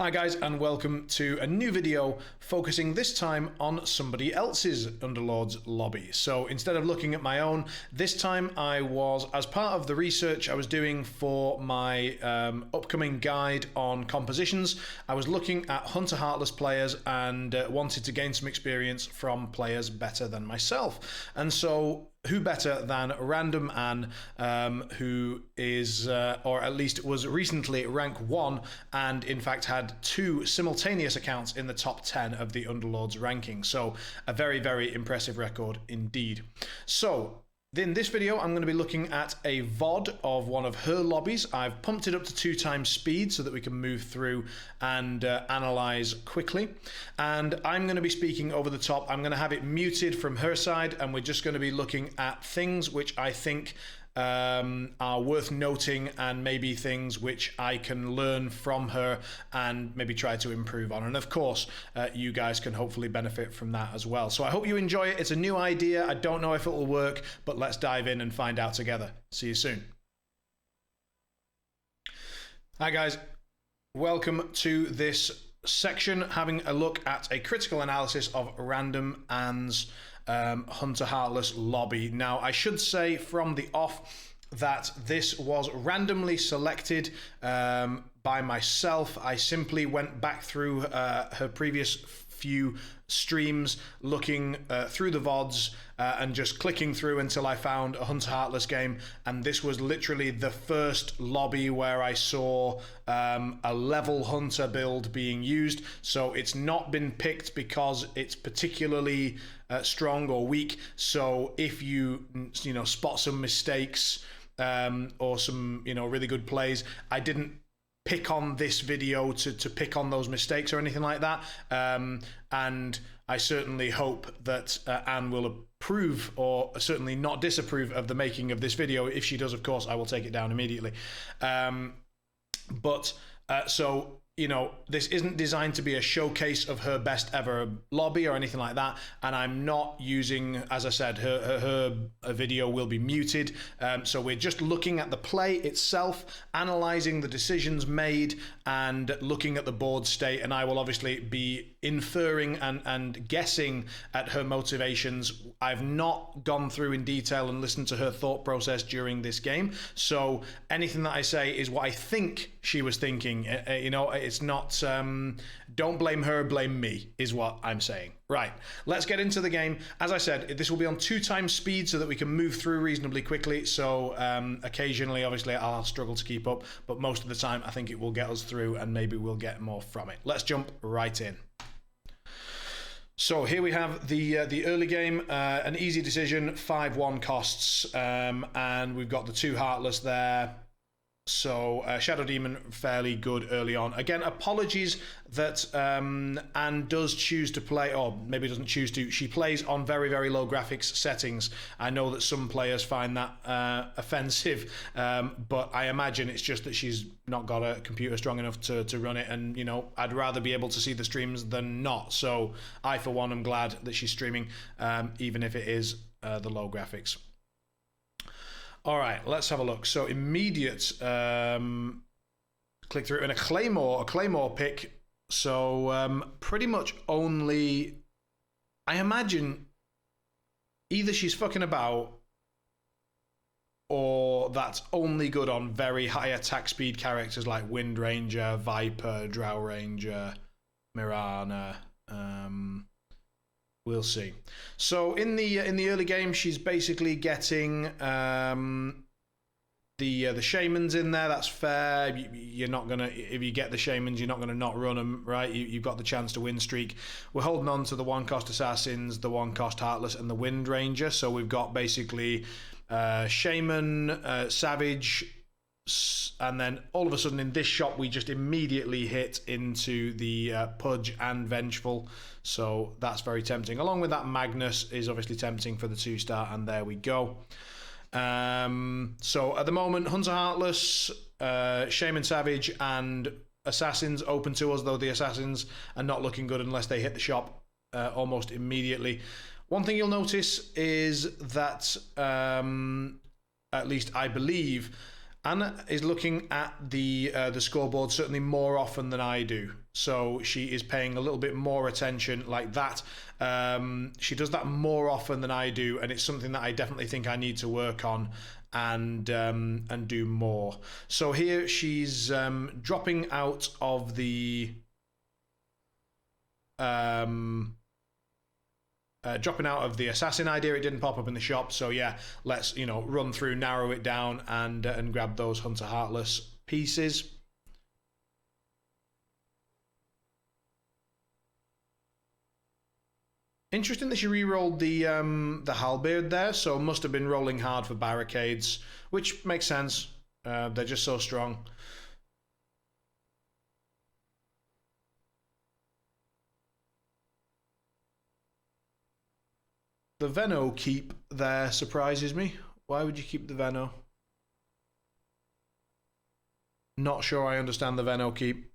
Hi guys, and welcome to a new video focusing this time on somebody else's Underlords lobby. So instead of looking at my own, this time I was, as part of the research I was doing for my upcoming guide on compositions, I was looking at Hunter Heartless players and wanted to gain some experience from players better than myself. And so who better than Random Anne, who is, or at least was recently rank 1, and in fact had 2 simultaneous accounts in the top 10 of the Underlords ranking. So a very, very impressive record indeed. So in this video, I'm going to be looking at a VOD of one of her lobbies. I've pumped it up to 2 times speed so that we can move through and analyze quickly. And I'm going to be speaking over the top. I'm going to have it muted from her side, and we're just going to be looking at things which I think are worth noting, and maybe things which I can learn from her and maybe try to improve on. And of course, you guys can hopefully benefit from that as well. So I hope you enjoy it. It's a new idea. I don't know if it will work, but let's dive in and find out together. See you soon. Hi guys, welcome to this section, having a look at a critical analysis of Random Anne's Hunter Heartless lobby. Now, I should say from the off that this was randomly selected by myself. I simply went back through her previous few streams, looking through the VODs and just clicking through until I found a Hunter Heartless game, and this was literally the first lobby where I saw a level Hunter build being used. So it's not been picked because it's particularly strong or weak. So if you spot some mistakes or some really good plays, I didn't pick on this video to pick on those mistakes or anything like that, and I certainly hope that Anne will approve, or certainly not disapprove, of the making of this video. If she does, of course, I will take it down immediately. So this isn't designed to be a showcase of her best ever lobby or anything like that, and I'm not using, as I said, her video will be muted. So we're just looking at the play itself, analyzing the decisions made, and looking at the board state, and I will obviously be inferring and guessing at her motivations. I've not gone through in detail and listened to her thought process during this game, so anything that I say is what I think she was thinking. It's not, don't blame her, blame me, is what I'm saying. Right, let's get into the game. As I said, this will be on 2 times speed so that we can move through reasonably quickly. So occasionally, obviously, I'll struggle to keep up, but most of the time, I think it will get us through, and maybe we'll get more from it. Let's jump right in. So here we have the early game, an easy decision, 5-1 costs, and we've got the 2 Heartless there. So Shadow Demon fairly good early on. Again, apologies that Anne does choose to play, or maybe doesn't choose to. She plays on very, very low graphics settings. I know that some players find that offensive, but I imagine it's just that she's not got a computer strong enough to run it, and I'd rather be able to see the streams than not. So I, for one, am glad that she's streaming, even if it is the low graphics. All right, let's have a look. So immediate click through, and a claymore pick. So pretty much only, I imagine, either she's fucking about, or that's only good on very high attack speed characters like Wind Ranger, Viper, Drow Ranger, Mirana. We'll see. So in the early game, she's basically getting the shamans in there. That's fair. You're not gonna, if you get the shamans, you're not gonna not run them, right? You've got the chance to win streak. We're holding on to the 1-cost assassins, the 1-cost Heartless, and the Wind Ranger. So we've got basically shaman, savage, and then all of a sudden in this shot we just immediately hit into the Pudge and Vengeful, so that's very tempting. Along with that, Magnus is obviously tempting for the 2-star, and there we go. So at the moment, Hunter Heartless, Shaman Savage, and Assassins open to us, though the Assassins are not looking good unless they hit the shop almost immediately. One thing you'll notice is that, at least I believe, Anna is looking at the scoreboard certainly more often than I do. So she is paying a little bit more attention like that. She does that more often than I do, and it's something that I definitely think I need to work on and do more. So here she's dropping out of the assassin idea. It didn't pop up in the shop, so yeah, let's run through, narrow it down, and grab those Hunter Heartless pieces. Interesting that she re-rolled the halberd there, so must have been rolling hard for barricades, which makes sense. They're just so strong. The Venno keep there surprises me. Why would you keep the Venno? Not sure I understand the Venno keep.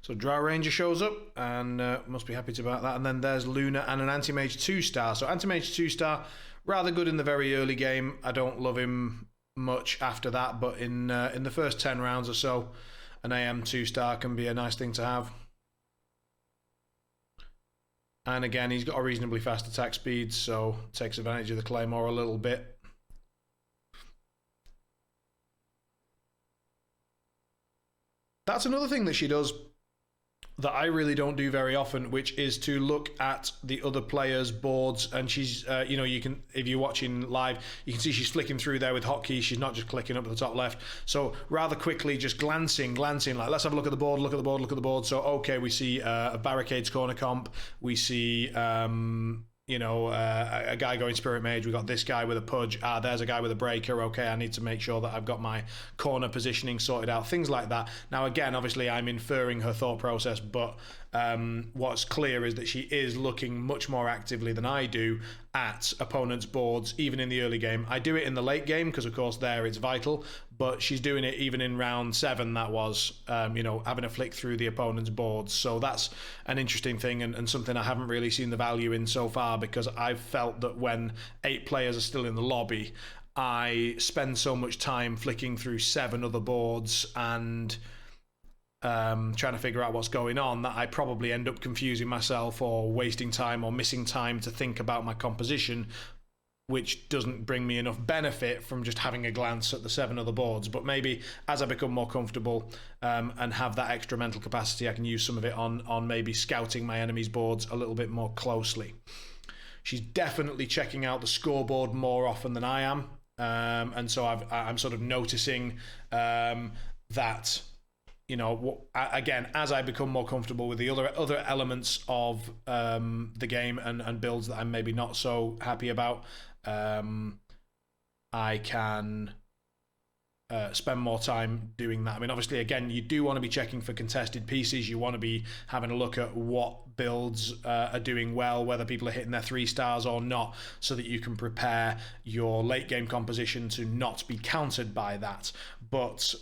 So Drow Ranger shows up and must be happy about that. And then there's Luna and an Anti-Mage 2-star. So Anti-Mage 2-star, rather good in the very early game. I don't love him much after that, but in the first 10 rounds or so, an AM 2-star can be a nice thing to have. And again, he's got a reasonably fast attack speed, so takes advantage of the Claymore a little bit. That's another thing that she does that I really don't do very often, which is to look at the other players' boards. And she's, you can, if you're watching live, you can see she's flicking through there with hotkeys. She's not just clicking up at the top left. So rather quickly, just glancing, like, let's have a look at the board, look at the board. So, okay, we see a Barricades corner comp. We see, a guy going Spirit Mage. We got this guy with a Pudge. There's a guy with a Breaker. Okay, I need to make sure that I've got my corner positioning sorted out. Things like that. Now, again, obviously, I'm inferring her thought process, but what's clear is that she is looking much more actively than I do at opponents' boards, even in the early game. I do it in the late game because, of course, there it's vital, but she's doing it even in round 7. That was, having a flick through the opponent's boards. So that's an interesting thing and something I haven't really seen the value in so far, because I've felt that when 8 players are still in the lobby, I spend so much time flicking through 7 other boards and trying to figure out what's going on, that I probably end up confusing myself or wasting time or missing time to think about my composition, which doesn't bring me enough benefit from just having a glance at the 7 other boards. But maybe as I become more comfortable and have that extra mental capacity, I can use some of it on maybe scouting my enemies' boards a little bit more closely. She's definitely checking out the scoreboard more often than I am, and so I'm sort of noticing that, again, as I become more comfortable with the other elements of the game and builds that I'm maybe not so happy about, I can spend more time doing that. I mean, obviously, again, you do want to be checking for contested pieces. You want to be having a look at what builds are doing well, whether people are hitting their 3 stars or not, so that you can prepare your late game composition to not be countered by that. But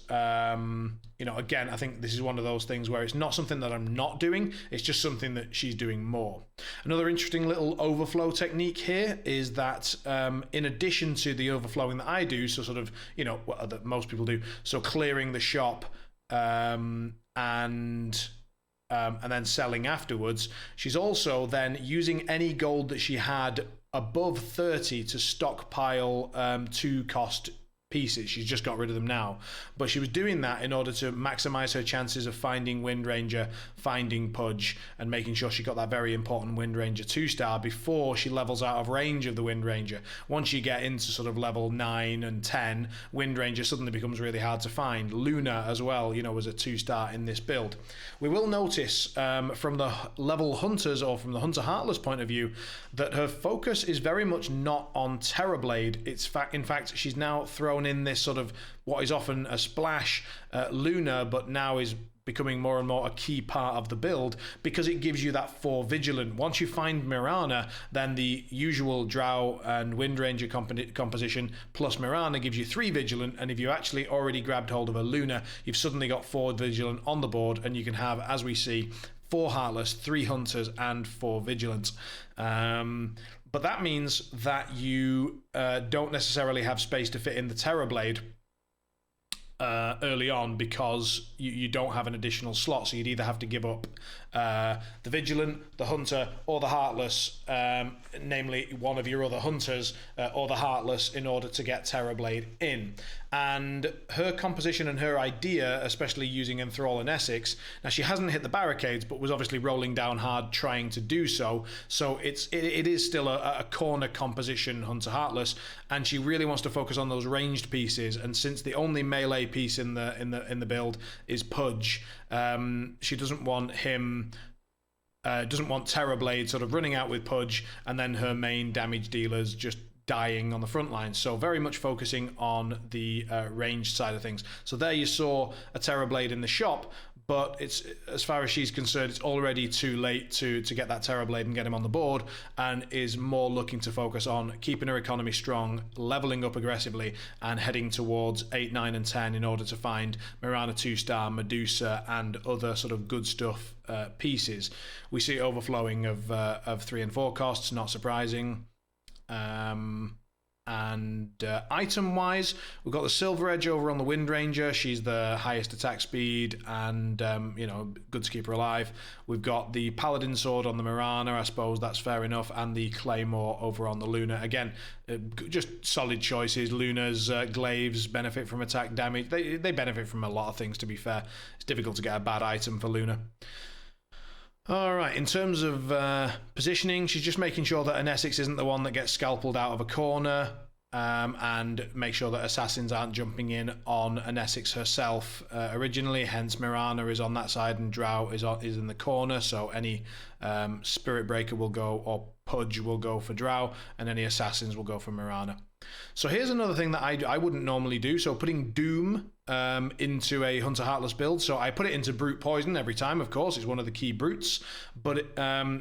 again, I think this is one of those things where it's not something that I'm not doing, it's just something that she's doing more. Another interesting little overflow technique here is that in addition to the overflowing that I do, so sort of, that most people do, so clearing the shop and then selling afterwards, she's also then using any gold that she had above 30 to stockpile 2 cost pieces. She's just got rid of them now, but she was doing that in order to maximize her chances of finding Wind Ranger, finding Pudge, and making sure she got that very important Wind Ranger 2-star before she levels out of range of the Wind Ranger. Once you get into sort of level 9 and 10, Wind Ranger suddenly becomes really hard to find. Luna as well, was a 2-star in this build. We will notice from the level hunters, or from the Hunter Heartless point of view, that her focus is very much not on Terrorblade. In fact, she's now thrown in this sort of what is often a splash Luna, but now is becoming more and more a key part of the build, because it gives you that 4 vigilant. Once you find Mirana, then the usual Drow and Wind Ranger composition plus Mirana gives you 3 vigilant, and if you actually already grabbed hold of a Luna, you've suddenly got 4 vigilant on the board, and you can have, as we see, 4 Heartless, 3 Hunters, and 4 Vigilance. But that means that you don't necessarily have space to fit in the Terrorblade early on, because you don't have an additional slot, so you'd either have to give up the Vigilant, the Hunter, or the Heartless, namely one of your other Hunters or the Heartless, in order to get Terrorblade in. And her composition and her idea, especially using Enthrall and Essex, now she hasn't hit the barricades, but was obviously rolling down hard trying to do so. So it is still a corner composition Hunter Heartless, and she really wants to focus on those ranged pieces. And since the only melee piece in the build is Pudge, she doesn't want him. Doesn't want Terrorblade sort of running out with Pudge and then her main damage dealers just dying on the front line. So very much focusing on the ranged side of things. So there you saw a Terrorblade in the shop, but it's, as far as she's concerned, it's already too late to get that Terrorblade and get him on the board, and is more looking to focus on keeping her economy strong, leveling up aggressively, and heading towards 8, 9, and 10 in order to find Mirana 2-star, Medusa, and other sort of good stuff pieces. We see overflowing of 3 and 4 costs, not surprising. Item wise, we've got the Silver Edge over on the Wind Ranger. She's the highest attack speed and good to keep her alive. We've got the Paladin Sword on the Mirana, I suppose that's fair enough, and the Claymore over on the Luna. Again, just solid choices. Luna's glaives benefit from attack damage. They benefit from a lot of things, to be fair. It's difficult to get a bad item for Luna. Alright, in terms of positioning, she's just making sure that an Essex isn't the one that gets scalpeled out of a corner, and make sure that assassins aren't jumping in on an Essex herself originally. Hence Mirana is on that side and Drow is in the corner, so any Spirit Breaker will go, or Pudge will go for Drow, and any assassins will go for Mirana. So here's another thing that I wouldn't normally do. So putting Doom into a Hunter Heartless build. So I put it into Brute Poison every time, of course. It's one of the key brutes. But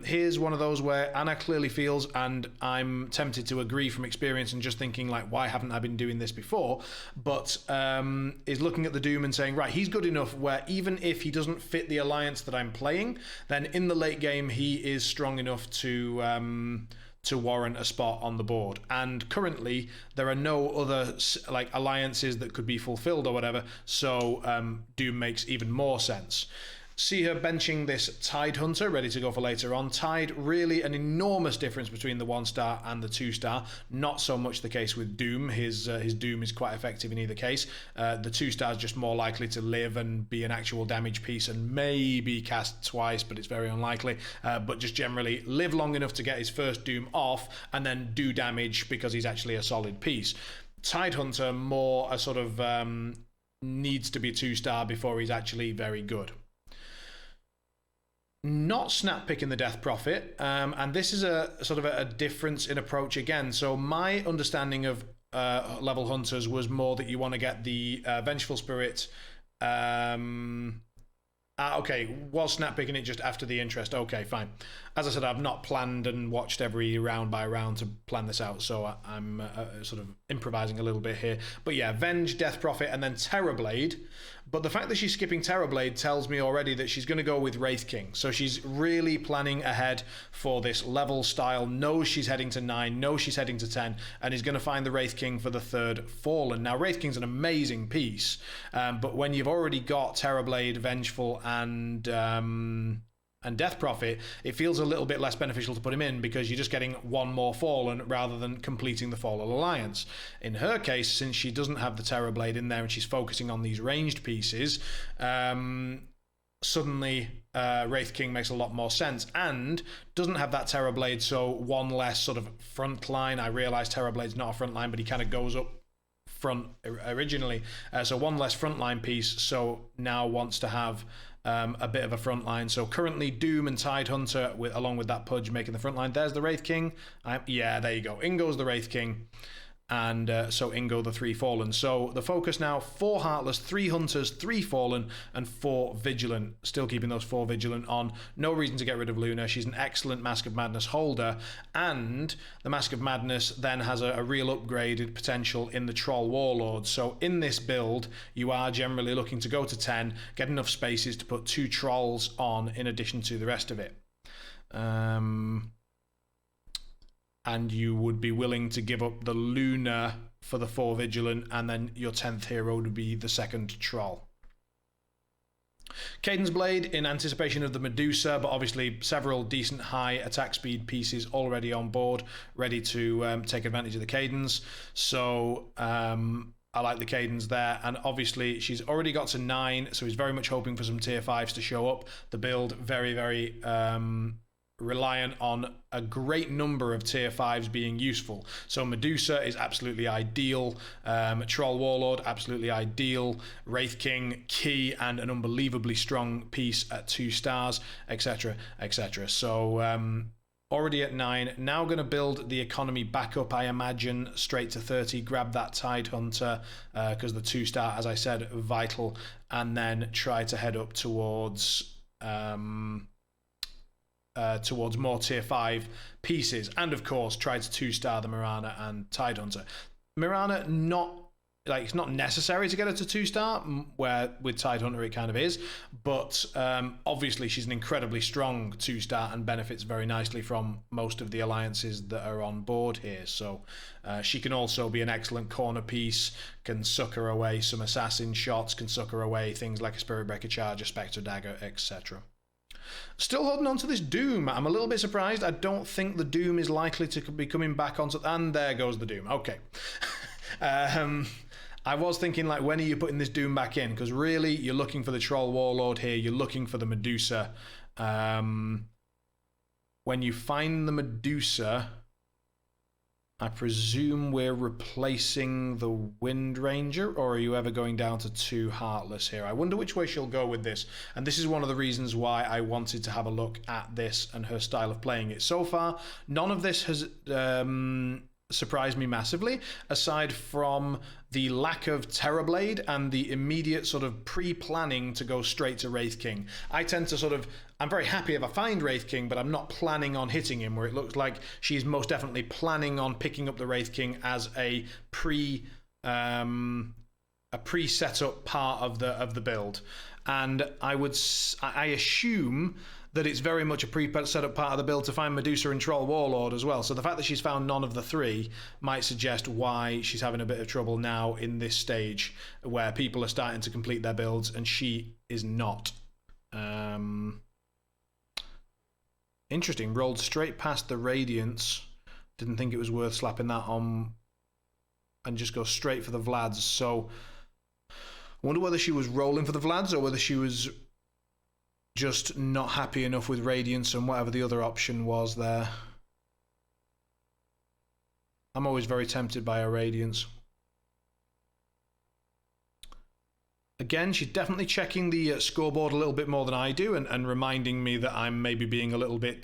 here's one of those where Anna clearly feels, and I'm tempted to agree from experience and just thinking, like, why haven't I been doing this before? But is looking at the Doom and saying, right, he's good enough where even if he doesn't fit the alliance that I'm playing, then in the late game he is strong enough to warrant a spot on the board. And currently there are no other like alliances that could be fulfilled or whatever, so Doom makes even more sense. See her benching this Tide Hunter, ready to go for later on. Tide, really an enormous difference between the 1-star and the 2-star. Not so much the case with Doom. His Doom is quite effective in either case. The 2-star is just more likely to live and be an actual damage piece and maybe cast twice, but it's very unlikely. But just generally live long enough to get his first Doom off and then do damage because he's actually a solid piece. Tide Hunter, more a sort of needs to be 2-star before he's actually very good. Not snap picking the Death Prophet, and this is a sort of a difference in approach again. So my understanding of level hunters was more that you want to get the Vengeful Spirit. Okay, was snap picking it just after the interest. Okay, fine. As I said, I've not planned and watched every round by round to plan this out, so I'm sort of improvising a little bit here. But yeah, Venge, Death Prophet, and then Terrorblade. But the fact that she's skipping Terrorblade tells me already that she's going to go with Wraith King. So she's really planning ahead for this level style, knows she's heading to 9, knows she's heading to 10, and is going to find the Wraith King for the 3rd Fallen. Now, Wraith King's an amazing piece, but when you've already got Terrorblade, Vengeful, and Death Prophet, it feels a little bit less beneficial to put him in because you're just getting one more Fallen rather than completing the Fallen Alliance. In her case, since she doesn't have the Terrorblade in there and she's focusing on these ranged pieces, suddenly Wraith King makes a lot more sense and doesn't have that Terrorblade, so one less sort of front line. I realise Terrorblade's not a front line, but he kind of goes up front originally, so one less frontline piece, so now wants to have a bit of a front line. So currently Doom and Tide Hunter along with that Pudge making the front line. There's the Wraith King. Yeah, there you go. In goes the Wraith King. and so in go the 3 Fallen. So the focus now, 4 Heartless, 3 Hunters, 3 Fallen, and 4 Vigilant. Still keeping those 4 Vigilant on. No reason to get rid of Luna. She's an excellent Mask of Madness holder, and the Mask of Madness then has a real upgraded potential in the Troll Warlord. So in this build, you are generally looking to go to 10, get enough spaces to put 2 Trolls on in addition to the rest of it. And you would be willing to give up the Luna for the 4 Vigilant, and then your 10th hero would be the 2nd Troll. Cadence Blade in anticipation of the Medusa, but obviously several decent high attack speed pieces already on board, ready to take advantage of the Cadence. So I like the Cadence there, and obviously she's already got to 9, so he's very much hoping for some tier 5s to show up. The build very, very reliant on a great number of tier 5s being useful. So Medusa is absolutely ideal, Troll Warlord absolutely ideal, Wraith King key and an unbelievably strong piece at 2 stars, etc, etc. So already at 9, now going to build the economy back up, I imagine, straight to 30, grab that Tidehunter because the 2-star, as I said, vital, and then try to head up towards more tier 5 pieces, and of course try to 2-star the Mirana and Tidehunter. Mirana, it's not necessary to get her to 2-star, where with Tidehunter it kind of is, but obviously she's an incredibly strong 2-star and benefits very nicely from most of the alliances that are on board here. So she can also be an excellent corner piece, can sucker away some assassin shots, can sucker away things like a Spirit Breaker Charge, a Spectre Dagger, etc. Still holding on to this Doom. I'm a little bit surprised. I don't think the Doom is likely to be coming back onto... And there goes the Doom. Okay. I was thinking, like, when are you putting this Doom back in? Because really, you're looking for the Troll Warlord here. You're looking for the Medusa. When you find the Medusa, I presume we're replacing the Wind Ranger, or are you ever going down to 2 Heartless here? I wonder which way she'll go with this, and this is one of the reasons why I wanted to have a look at this and her style of playing it. So far, none of this has surprised me massively, aside from the lack of Terrorblade and the immediate sort of pre-planning to go straight to Wraith King. I tend to I'm very happy if I find Wraith King, but I'm not planning on hitting him, where it looks like she's most definitely planning on picking up the Wraith King as a pre-set up part of the build. And I assume that it's very much a pre-set up part of the build to find Medusa and Troll Warlord as well. So the fact that she's found none of the 3 might suggest why she's having a bit of trouble now in this stage, where people are starting to complete their builds and she is not. Interesting. Rolled straight past the Radiance. Didn't think it was worth slapping that on, and just go straight for the Vlads. So I wonder whether she was rolling for the Vlads or whether she was just not happy enough with Radiance and whatever the other option was there. I'm always very tempted by a Radiance. Again, she's definitely checking the scoreboard a little bit more than I do, and reminding me that I'm maybe being a little bit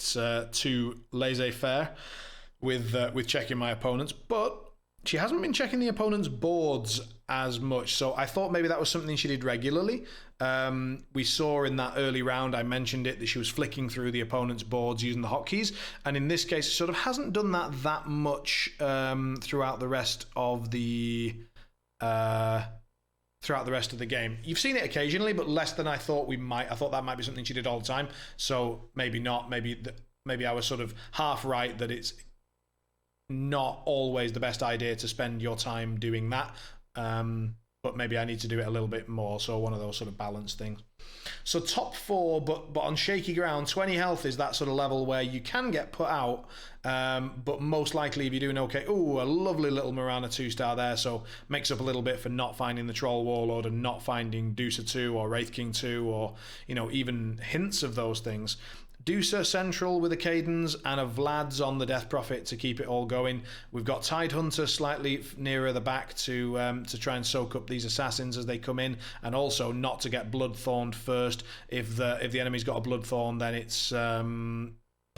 too laissez-faire with checking my opponents, but she hasn't been checking the opponent's boards as much, so I thought maybe that was something she did regularly. We saw in that early round, I mentioned it, that she was flicking through the opponent's boards using the hotkeys, and in this case, sort of hasn't done that much throughout the rest of the game. You've seen it occasionally, but less than I thought we might. I thought that might be something she did all the time, so maybe not. Maybe I was sort of half right that it's not always the best idea to spend your time doing that, but maybe I need to do it a little bit more, so one of those sort of balance things. So top 4, but on shaky ground. 20 health is that sort of level where you can get put out, but most likely if you're doing okay. Ooh, a lovely little Mirana 2-star there, so makes up a little bit for not finding the Troll Warlord and not finding Dusa 2 or Wraith King 2, or even hints of those things. Dusa central with a Cadence and a Vlad's on the Death Prophet to keep it all going. We've got Tidehunter slightly nearer the back to try and soak up these assassins as they come in, and also not to get Bloodthorned first. If the enemy's got a Bloodthorn, then it's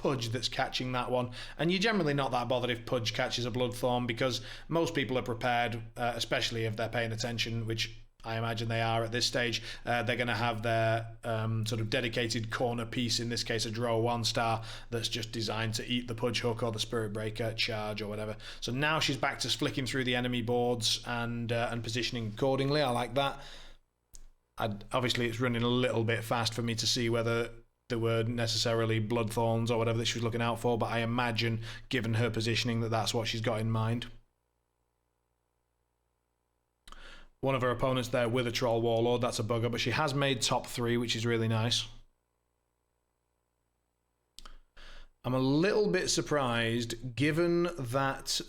Pudge that's catching that one. And you're generally not that bothered if Pudge catches a Bloodthorn, because most people are prepared, especially if they're paying attention, which I imagine they are at this stage. They're going to have their sort of dedicated corner piece, in this case a draw 1-star, that's just designed to eat the Pudge Hook or the Spirit Breaker charge or whatever. So now she's back to flicking through the enemy boards and positioning accordingly. I like that. Obviously, it's running a little bit fast for me to see whether there were necessarily Bloodthorns or whatever that she was looking out for, but I imagine, given her positioning, that that's what she's got in mind. One of her opponents there with a Troll Warlord, that's a bugger, but she has made top 3, which is really nice. I'm a little bit surprised, given that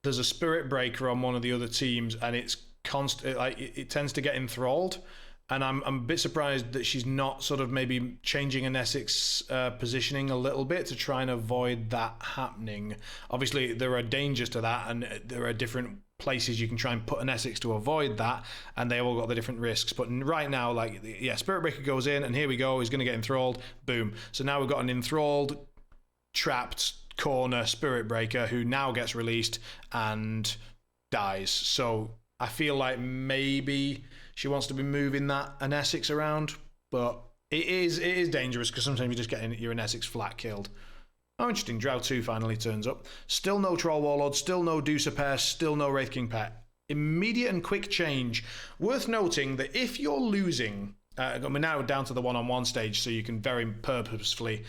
there's a Spirit Breaker on one of the other teams, and it's constant, like it tends to get enthralled. And I'm a bit surprised that she's not sort of maybe changing an Essex positioning a little bit to try and avoid that happening. Obviously, there are dangers to that, and there are different places you can try and put an Essex to avoid that, and they all got the different risks. But right now, like, yeah, Spirit Breaker goes in, and here we go, he's going to get enthralled, boom. So now we've got an enthralled, trapped corner Spirit Breaker who now gets released and dies. So I feel like maybe she wants to be moving an Essex around, but it is dangerous, because sometimes you just get your Essex flat killed. Oh, interesting. Drow 2 finally turns up. Still no Troll Warlord, still no Deucer Pair, still no Wraith King Pet. Immediate and quick change. Worth noting that if you're losing, we're now down to the one-on-one stage, so you can very purposefully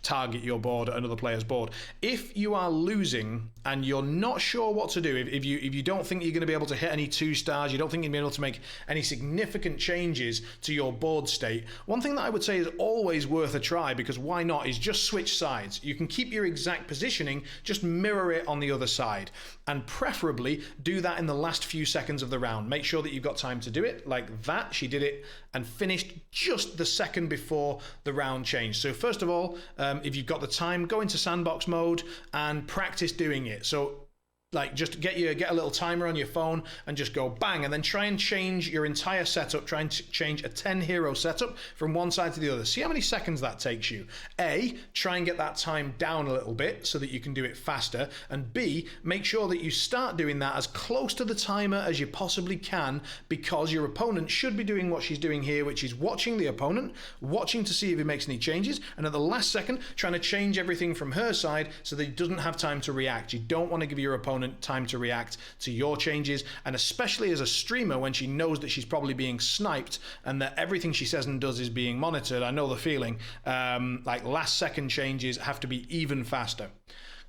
target your board at another player's board. If you are losing and you're not sure what to do, if you don't think you're going to be able to hit any 2-stars, you don't think you're going to be able to make any significant changes to your board state, one thing that I would say is always worth a try, because why not, is just switch sides. You can keep your exact positioning, just mirror it on the other side, and preferably do that in the last few seconds of the round. Make sure that you've got time to do it like that. She did it and finished just the second before the round changed. So first of all, if you've got the time, go into sandbox mode and practice doing it. So like, just get a little timer on your phone and just go bang, and then try and change your entire setup. Try and change a 10 hero setup from one side to the other. See how many seconds that takes you. A, try and get that time down a little bit so that you can do it faster. And B, make sure that you start doing that as close to the timer as you possibly can, because your opponent should be doing what she's doing here, which is watching the opponent, watching to see if he makes any changes, and at the last second, trying to change everything from her side so that he doesn't have time to react. You don't want to give your opponent time to react to your changes, and especially as a streamer, when she knows that she's probably being sniped and that everything she says and does is being monitored. I know the feeling. Like, last second changes have to be even faster.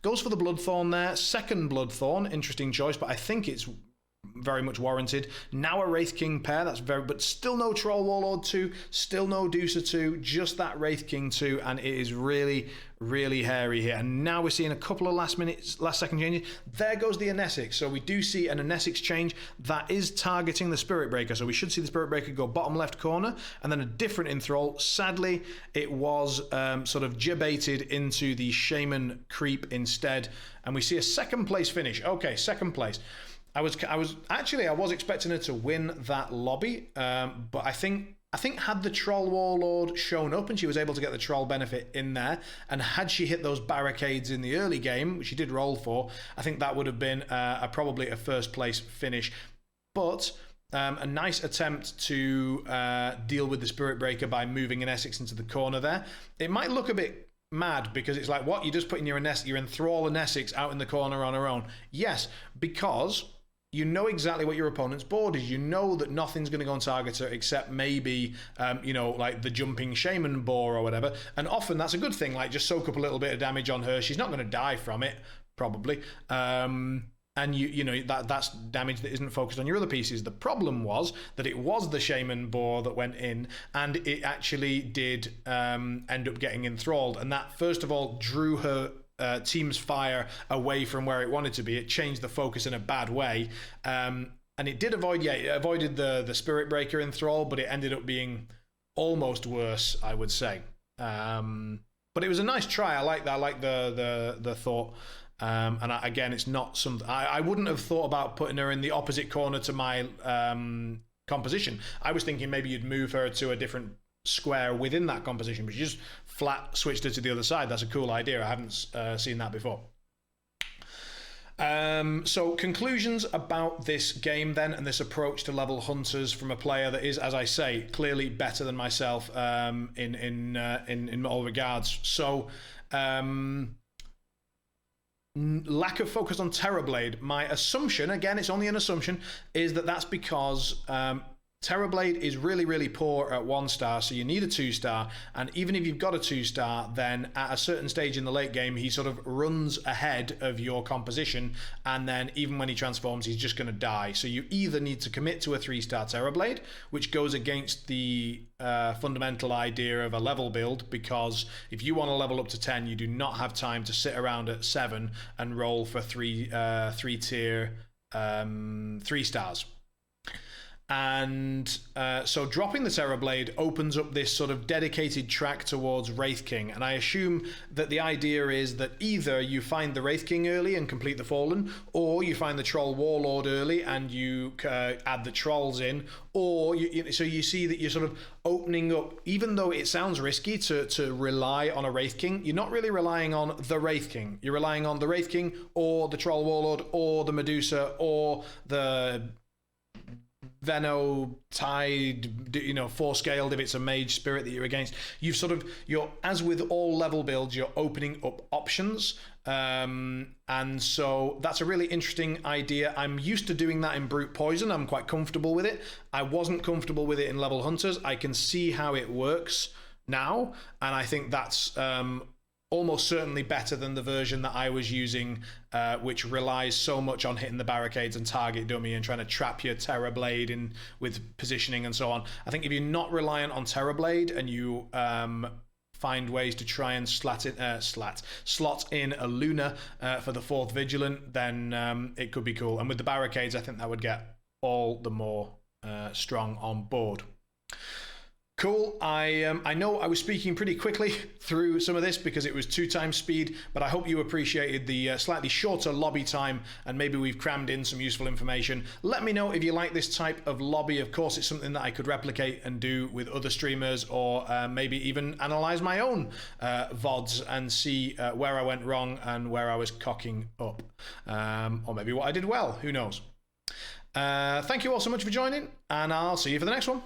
Goes for the Bloodthorn there. Second Bloodthorn, interesting choice, but I think it's very much warranted. Now a Wraith King pair, but still no Troll Warlord 2, still no Deucer 2, just that Wraith King 2, and it is really, really hairy here. And now we're seeing a couple of last second changes. There goes the Essex. So we do see an Essex change that is targeting the Spirit Breaker. So we should see the Spirit Breaker go bottom left corner, and then a different enthrall. Sadly, it was sort of jibaited into the Shaman creep instead, and we see a second place finish. Okay, second place. I was expecting her to win that lobby, but I think had the Troll Warlord shown up and she was able to get the Troll benefit in there, and had she hit those barricades in the early game, which she did roll for, I think that would have been probably a first place finish. But a nice attempt to deal with the Spirit Breaker by moving an Essex into the corner there. It might look a bit mad, because it's like, what, you're just putting your enthrall and Essex out in the corner on her own. Yes, because you know exactly what your opponent's board is. You know that nothing's going to go and target her except maybe, like the jumping Shaman boar or whatever. And often that's a good thing. Like, just soak up a little bit of damage on her. She's not going to die from it, probably. And you know that's damage that isn't focused on your other pieces. The problem was that it was the Shaman boar that went in, and it actually did end up getting enthralled. And that, first of all, drew her team's fire away from where it wanted to be. It changed the focus in a bad way, and it did avoided the Spirit Breaker enthrall, but it ended up being almost worse, I would say. But it was a nice try. I like that. I like the thought. Again, it's not something I wouldn't have thought about putting her in the opposite corner to my composition. I was thinking maybe you'd move her to a different square within that composition, but you just flat switched it to the other side. That's a cool idea. I haven't seen that before. So conclusions about this game then, and this approach to level hunters from a player that is, as I say, clearly better than myself in all regards. So lack of focus on Terrorblade. My assumption, again, it's only an assumption, is that that's because Terrorblade is really, really poor at 1-star, so you need a 2-star, and even if you've got a 2-star, then at a certain stage in the late game, he sort of runs ahead of your composition, and then even when he transforms, he's just going to die. So you either need to commit to a 3-star Terrorblade, which goes against the fundamental idea of a level build, because if you want to level up to 10, you do not have time to sit around at 7 and roll for three-tier 3-stars. And so dropping the Terrorblade opens up this sort of dedicated track towards Wraith King. And I assume that the idea is that either you find the Wraith King early and complete the Fallen, or you find the Troll Warlord early and you add the Trolls in, or so you see that you're sort of opening up, even though it sounds risky to rely on a Wraith King, you're not really relying on the Wraith King. You're relying on the Wraith King or the Troll Warlord or the Medusa or the Veno Tide, four-scaled if it's a mage spirit that you're against. You're as with all level builds, you're opening up options. And so that's a really interesting idea. I'm used to doing that in Brute Poison. I'm quite comfortable with it. I wasn't comfortable with it in Level Hunters. I can see how it works now, and I think that's almost certainly better than the version that I was using, which relies so much on hitting the barricades and target dummy and trying to trap your Terrorblade in with positioning and so on. I think if you're not reliant on Terrorblade and you find ways to try and slot in a Luna for the 4th Vigilant, then it could be cool. And with the barricades, I think that would get all the more strong on board. Cool. I know I was speaking pretty quickly through some of this because it was 2 times speed, but I hope you appreciated the slightly shorter lobby time, and maybe we've crammed in some useful information. Let me know if you like this type of lobby. Of course, it's something that I could replicate and do with other streamers, or maybe even analyze my own VODs and see where I went wrong and where I was cocking up, or maybe what I did well. Who knows? Thank you all so much for joining, and I'll see you for the next one.